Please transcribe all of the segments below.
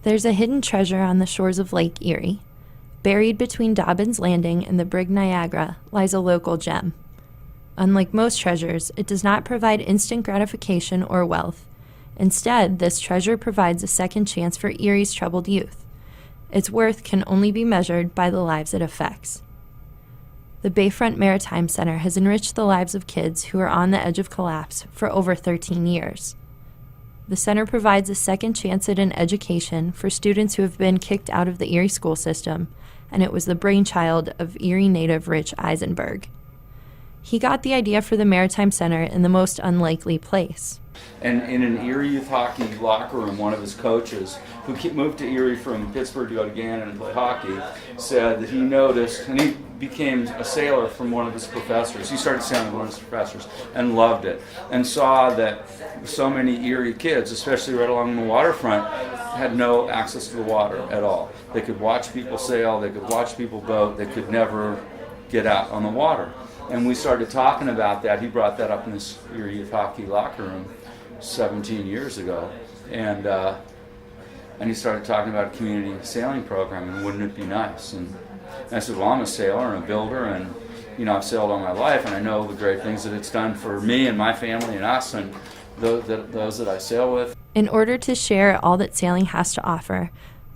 There's a hidden treasure on the shores of Lake Erie. Buried between Dobbins Landing and the Brig Niagara lies a local gem. Unlike most treasures, it does not provide instant gratification or wealth. Instead, this treasure provides a second chance for Erie's troubled youth. Its worth can only be measured by the lives it affects. The Bayfront Maritime Center has enriched the lives of kids who are on the edge of collapse for over 13 years. The center provides a second chance at an education for students who have been kicked out of the Erie school system, and it was the brainchild of Erie native Rich Eisenberg. He got the idea for the Maritime Center in the most unlikely place. And in an Erie youth hockey locker room, one of his coaches, who moved to Erie from Pittsburgh to go to Gannon and play hockey, said that he noticed, and he became a sailor from one of his professors. He started sailing with one of his professors and loved it, and saw that so many Erie kids, especially right along the waterfront, had no access to the water at all. They could watch people sail, they could watch people boat, they could never get out on the water. And we started talking about that. He brought that up in this Erie youth hockey locker room 17 years ago, and he started talking about a community sailing program, and wouldn't it be nice? And I said, well, I'm a sailor and a builder, and I've sailed all my life, and I know the great things that it's done for me and my family and us and those that I sail with. In order to share all that sailing has to offer,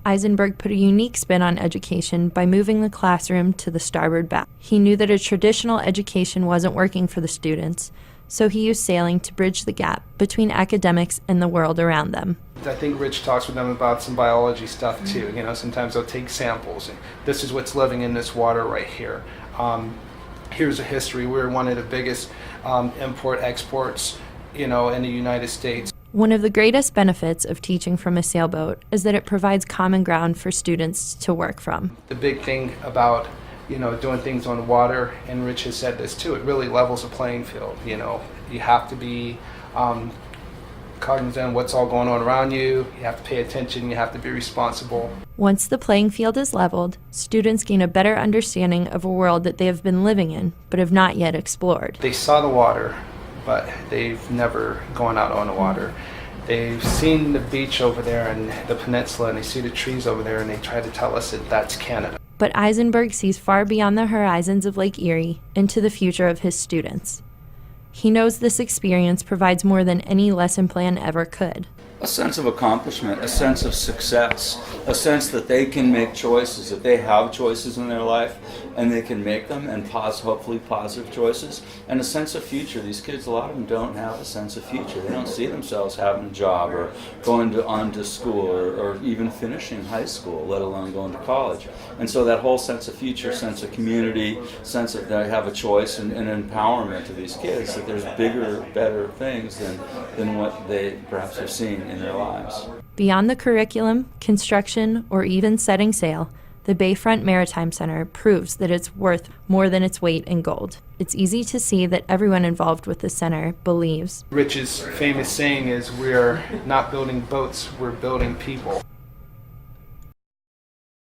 Eisenberg put a unique spin on education by moving the classroom to the starboard bow. He knew that a traditional education wasn't working for the students, so he used sailing to bridge the gap between academics and the world around them. I think Rich talks with them about some biology stuff too. Sometimes they'll take samples, and this is what's living in this water right here. Here's a history. We're one of the biggest import-exports, in the United States. One of the greatest benefits of teaching from a sailboat is that it provides common ground for students to work from. The big thing about doing things on water, and Rich has said this too, it really levels the playing field. You have to be cognizant of what's all going on around you. You have to pay attention. You have to be responsible. Once the playing field is leveled, students gain a better understanding of a world that they have been living in but have not yet explored. They saw the water, but they've never gone out on the water. They've seen the beach over there and the peninsula, and they see the trees over there, and they try to tell us that that's Canada. But Eisenberg sees far beyond the horizons of Lake Erie into the future of his students. He knows this experience provides more than any lesson plan ever could. A sense of accomplishment, a sense of success, a sense that they can make choices, that they have choices in their life, and they can make them, and hopefully positive choices, and a sense of future. These kids, a lot of them don't have a sense of future. They don't see themselves having a job or going on to school or even finishing high school, let alone going to college. And so that whole sense of future, sense of community, sense that they have a choice and empowerment to these kids, that there's bigger, better things than what they perhaps have seen in their lives. Beyond the curriculum, construction, or even setting sail, the Bayfront Maritime Center proves that it's worth more than its weight in gold. It's easy to see that everyone involved with the center believes. Rich's famous saying is, we're not building boats, we're building people.